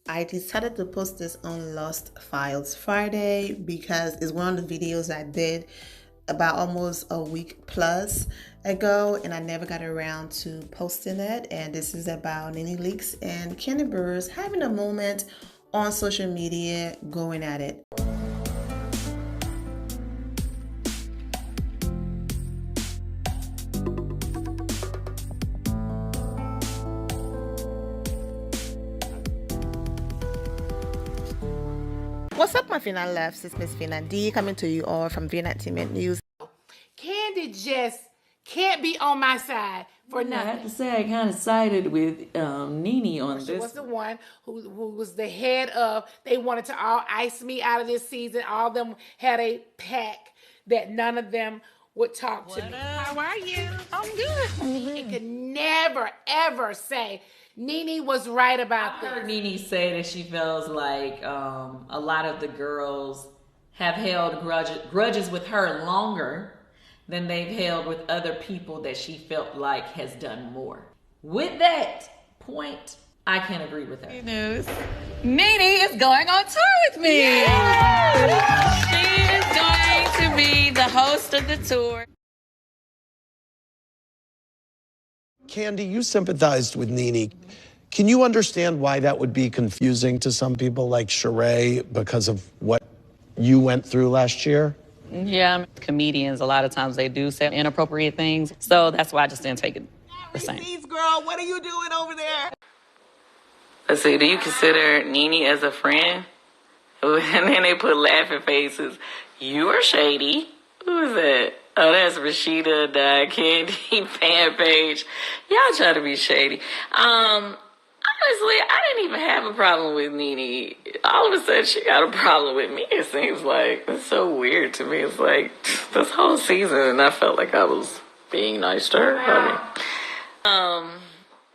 I decided to post this on Lost Files Friday because it's one of the videos I did about almost a week plus ago, and I never got around to posting it. And this is about Nene Leakes and Kandi Burruss having a moment on social media going at it. What's up, my Finland loves? It's Miss Finland D coming to you all from Vienna Entertainment News. Kandi just can't be on my side for nothing. I have to say I kind of sided with Nene on this. She was the one who was the head of, they wanted to all ice me out of this season. All of them had a pact that none of them would talk to me. How are you? I'm good. It could never, ever say Nene was right about this. I heard Nene say that she feels like a lot of the girls have held grudges with her longer than they've held with other people that she felt like has done more. With that point, I can agree with her. News. Nene is going on tour with me. She is going to be the host of the tour. Kandi, you sympathized with Nene. Can you understand why that would be confusing to some people like Sheree because of what you went through last year? Yeah, comedians, a lot of times they do say inappropriate things. So that's why I just didn't take it the same. Girl, what are you doing over there? Let's see, do you consider Nene as a friend? And then they put laughing faces. You are shady. Who is that? Oh, that's Rashida, the Kandi fan page. Y'all try to be shady. Honestly, I didn't even have a problem with Nene. All of a sudden, she got a problem with me. It seems like it's so weird to me. It's like this whole season, and I felt like I was being nice to her.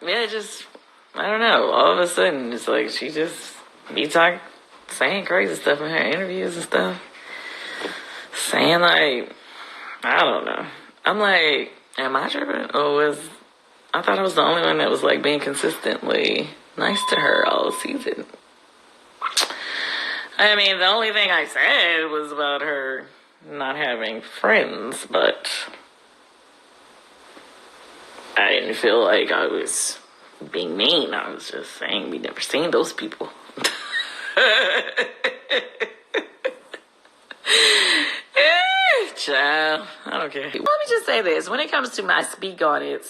Yeah, just I don't know. All of a sudden, it's like she just be saying crazy stuff in her interviews and stuff, saying like I don't know. I'm like, am I tripping? I thought I was the only one that was like being consistently nice to her all season. I mean, the only thing I said was about her not having friends, but I didn't feel like I was being mean. I was just saying we never seen those people. Child, I don't care. Let me just say this. When it comes to my speak on it,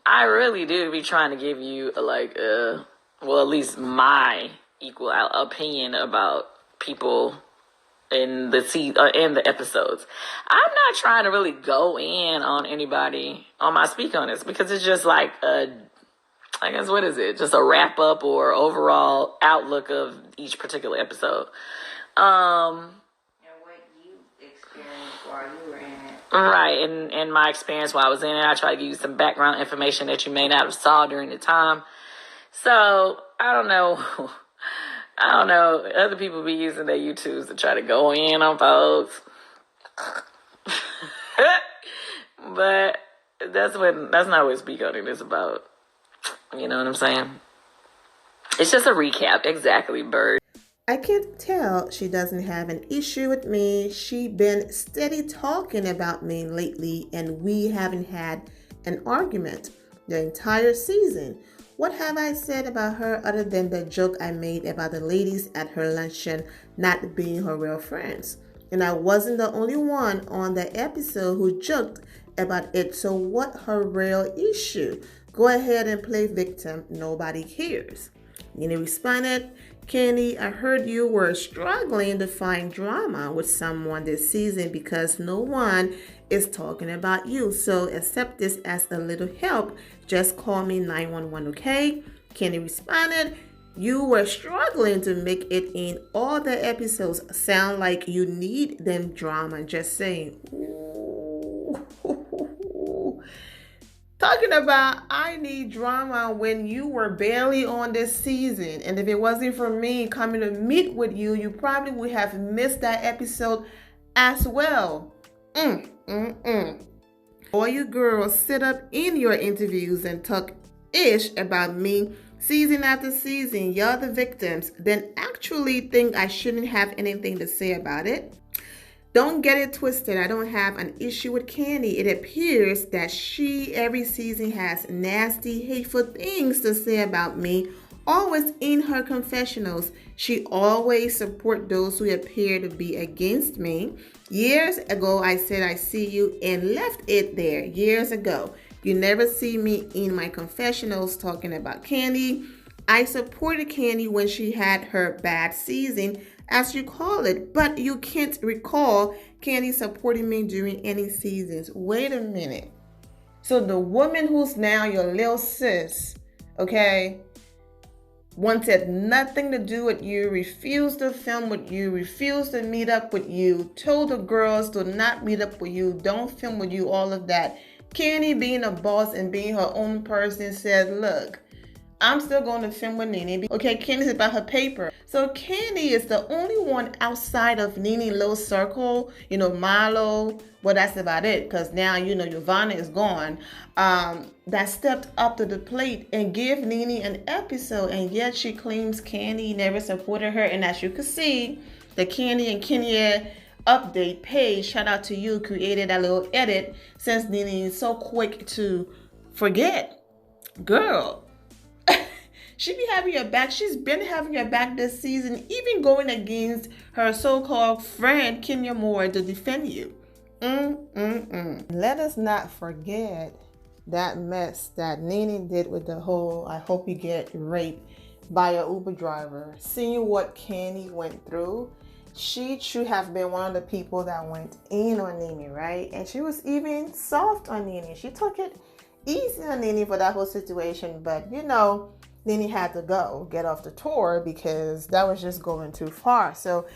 I really do be trying to give you well, at least my equal opinion about people in the episodes. I'm not trying to really go in on anybody on my speak on this because it's just like I guess what is it? Just a wrap up or overall outlook of each particular episode. Right, and my experience while I was in it, I try to give you some background information that you may not have saw during the time. So, I don't know. Other people be using their YouTubes to try to go in on folks. But that's not what Speak On It is about. You know what I'm saying? It's just a recap. Exactly, Bird. I can't tell she doesn't have an issue with me. She been steady talking about me lately, and we haven't had an argument the entire season. What have I said about her other than the joke I made about the ladies at her luncheon not being her real friends? And I wasn't the only one on the episode who joked about it, so what her real issue? Go ahead and play victim. Nobody cares. Nene responded, Kandi, I heard you were struggling to find drama with someone this season because no one is talking about you. So accept this as a little help. Just call me 911, okay? Kandi responded, you were struggling to make it in all the episodes. Sound like you need them drama. Just saying. Ooh. Talking about I need drama when you were barely on this season. And if it wasn't for me coming to meet with you, you probably would have missed that episode as well. All you girls sit up in your interviews and talk ish about me season after season, y'all the victims, then actually think I shouldn't have anything to say about it. Don't get it twisted. I don't have an issue with Kandi. It appears that she every season has nasty, hateful things to say about me. Always in her confessionals, she always support those who appear to be against me. Years ago, I said I see you and left it there. Years ago. You never see me in my confessionals talking about Kandi. I supported Kandi when she had her bad season, as you call it, but you can't recall Kandi supporting me during any seasons. Wait a minute. So the woman who's now your little sis, okay, wanted nothing to do with you, refused to film with you, refused to meet up with you, told the girls to not meet up with you, don't film with you, all of that. Kandi, being a boss and being her own person, said, look, I'm still going to film with Nene. Okay, Kandi's about her paper. So Kandi is the only one outside of Nene's little circle, Milo. Well, that's about it, because now, Yvonne is gone. That stepped up to the plate and give Nene an episode. And yet she claims Kandi never supported her. And as you can see, the Kandi and Kenya update page, shout out to you, created a little edit since Nene is so quick to forget. Girl. She be having your back. She's been having your back this season, even going against her so-called friend, Kenya Moore, to defend you. Let us not forget that mess that Nene did with the whole, I hope you get raped by a Uber driver. Seeing what Kandi went through, she should have been one of the people that went in on Nene, right? And she was even soft on Nene. She took it easy on Nene for that whole situation, but Nene had to go get off the tour because that was just going too far. So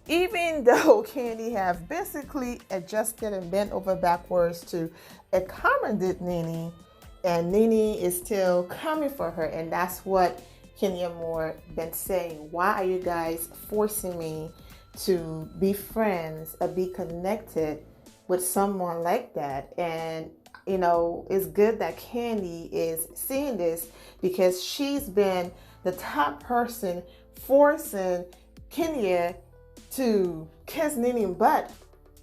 even though Kandi have basically adjusted and bent over backwards to accommodate Nene, and Nene is still coming for her, and that's what Kenya Moore been saying. Why are you guys forcing me to be friends or be connected with someone like that? And it's good that Kandi is seeing this because she's been the top person forcing Kenya to kiss Nene butt.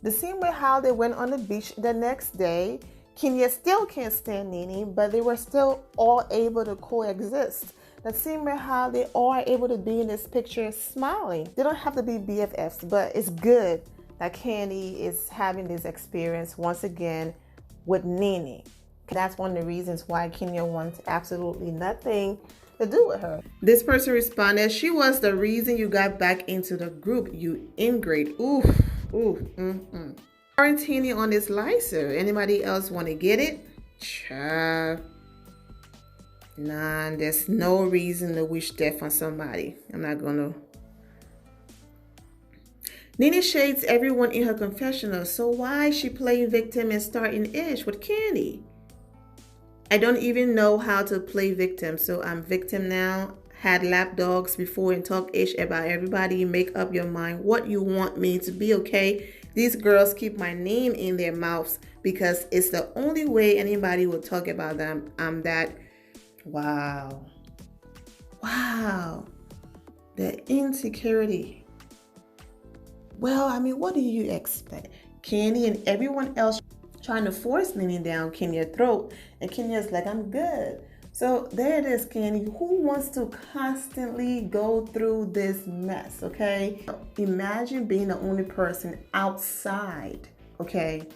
The same way how they went on the beach the next day, Kenya still can't stand Nene, but they were still all able to coexist. The same way how they all are able to be in this picture smiling. They don't have to be BFFs, but it's good that Kandi is having this experience once again with Nene. That's one of the reasons why Kenya wants absolutely nothing to do with her. This person responded, she was the reason you got back into the group, you ingrate. Quarantining on this licer. Anybody else want to get it? Nah, there's no reason to wish death on somebody. I'm not gonna. Nene shades everyone in her confessional, so why is she playing victim and starting ish with Kandi? I don't even know how to play victim, so I'm victim now. Had lap dogs before and talk ish about everybody. Make up your mind what you want me to be, okay? These girls keep my name in their mouths because it's the only way anybody will talk about them. I'm that. Wow. The insecurity. Well, what do you expect? Kandi and everyone else trying to force Nene down Kenya's throat, and Kenya's like, I'm good. So there it is, Kandi. Who wants to constantly go through this mess, okay? Imagine being the only person outside, okay,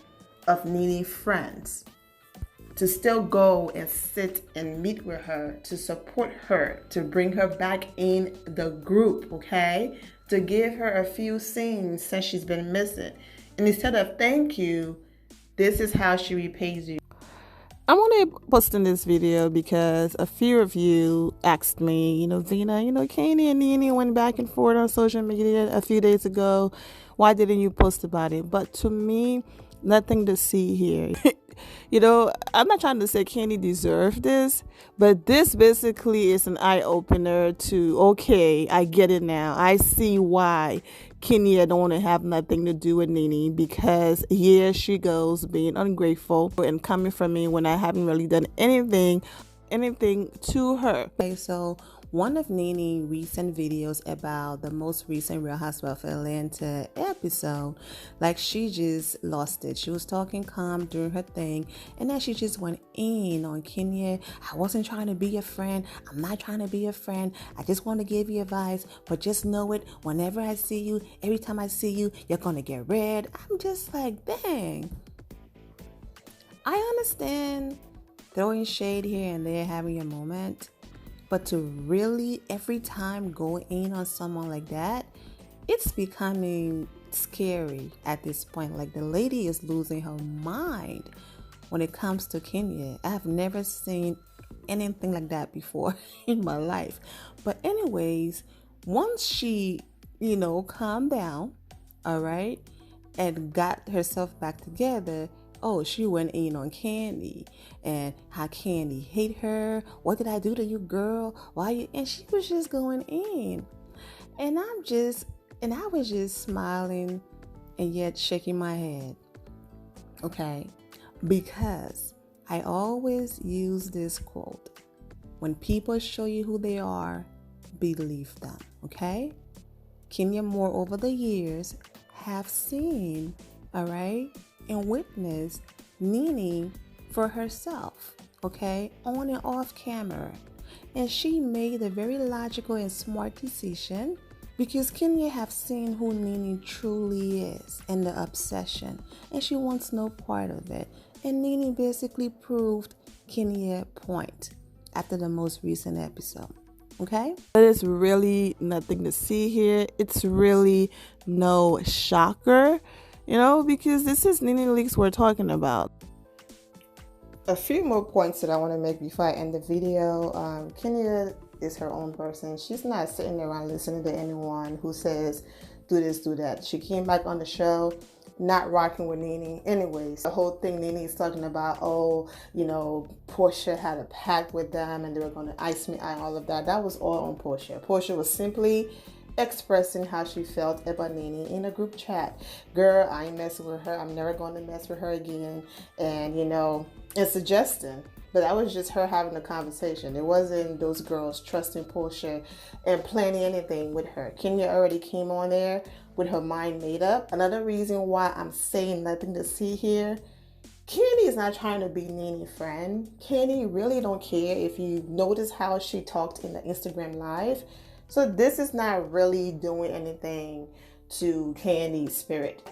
of Nene's friends to still go and sit and meet with her, to support her, to bring her back in the group, okay? To give her a few scenes since she's been missing. And instead of thank you, this is how she repays you. I'm only posting this video because a few of you asked me, Zena, Kandi and Nene went back and forth on social media a few days ago. Why didn't you post about it? But to me, nothing to see here. I'm not trying to say Kandi deserved this, but this basically is an eye-opener to, okay, I get it now. I see why Kenya don't want to have nothing to do with Nene, because here she goes being ungrateful and coming from me when I haven't really done anything anything to her. Okay, so one of Nene's recent videos about the most recent Real Housewives of Atlanta episode, like she just lost it. She was talking calm during her thing, and then she just went in on Kenya. I wasn't trying to be your friend. I'm not trying to be your friend. I just want to give you advice, but just know it. Whenever I see you, every time I see you, you're gonna get red. I'm just like, dang. I understand throwing shade here and there, having a moment. But to really every time go in on someone like that, it's becoming scary at this point. Like the lady is losing her mind when it comes to Kenya. I have never seen anything like that before in my life. But anyways, once she, calmed down, all right, and got herself back together, oh, she went in on Kandi and how Kandi hate her. What did I do to you, girl? Why you? And she was just going in. And I was just smiling and yet shaking my head. Okay. Because I always use this quote. When people show you who they are, believe them. Okay. Kenya Moore over the years have seen, all right, and witnessed Nene for herself, okay, on and off camera. And she made a very logical and smart decision because Kenya have seen who Nene truly is and the obsession, and she wants no part of it. And Nene basically proved Kenya's point after the most recent episode. Okay? There's really nothing to see here. It's really no shocker, because this is Nene Leakes we're talking about. A few more points that I want to make before I end the video. Kenya is her own person. She's not sitting around listening to anyone who says, do this, do that. She came back on the show, not rocking with Nene. Anyways, the whole thing Nene is talking about, Portia had a pact with them and they were going to ice me out, all of that. That was all on Portia. Portia was simply expressing how she felt about Nene in a group chat. Girl, I ain't messing with her. I'm never going to mess with her again. And, and suggesting. But that was just her having a conversation. It wasn't those girls trusting Portia and planning anything with her. Kenya already came on there with her mind made up. Another reason why I'm saying nothing to see here, Kandi is not trying to be Nene's friend. Kandi really don't care if you notice how she talked in the Instagram live. So this is not really doing anything to Kandi's spirit.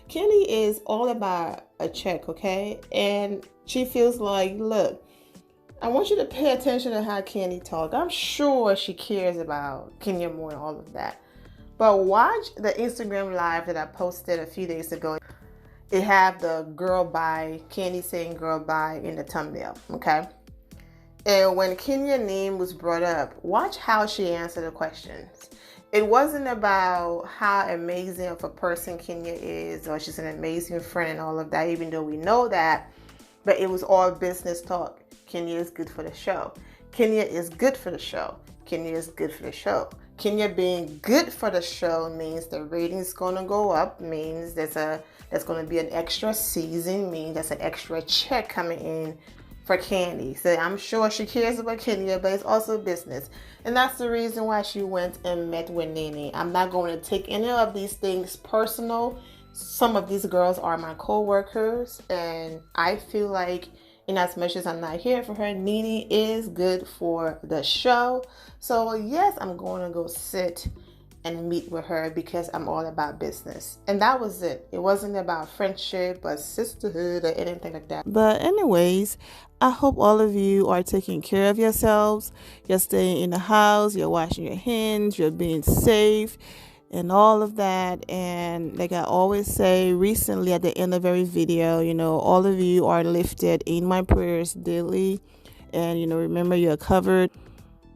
Kandi is all about a check, okay? And she feels like, look, I want you to pay attention to how Kandi talk. I'm sure she cares about Kenya Moore and all of that. But watch the Instagram live that I posted a few days ago. It had the girl bye, Kandi saying girl bye in the thumbnail, okay? And when Kenya's name was brought up, watch how she answered the questions. It wasn't about how amazing of a person Kenya is or she's an amazing friend and all of that, even though we know that. But it was all business talk. Kenya is good for the show. Kenya is good for the show. Kenya is good for the show. Kenya being good for the show means the ratings gonna go up, means there's gonna be an extra season, means there's an extra check coming in for Kandi. So I'm sure she cares about Kenya, but it's also business. And that's the reason why she went and met with Nene. I'm not going to take any of these things personal. Some of these girls are my co-workers, and I feel like in as much as I'm not here for her, Nene is good for the show. So yes, I'm going to go sit and meet with her because I'm all about business. And that was it. It wasn't about friendship or sisterhood or anything like that. But anyways, I hope all of you are taking care of yourselves. You're staying in the house, you're washing your hands, you're being safe and all of that. And like I always say recently at the end of every video, all of you are lifted in my prayers daily. And, remember you're covered.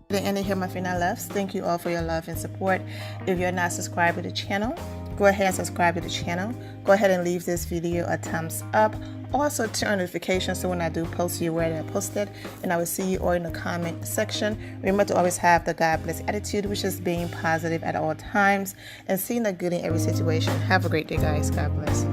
The end of here, my final loves. Thank you all for your love and support. If you're not subscribed to the channel, go ahead and subscribe to the channel. Go ahead and leave this video a thumbs up. Also turn on notifications so when I do post, you're aware that I posted. And I will see you all in the comment section. Remember to always have the God bless attitude, which is being positive at all times and seeing the good in every situation. Have a great day, guys. God bless.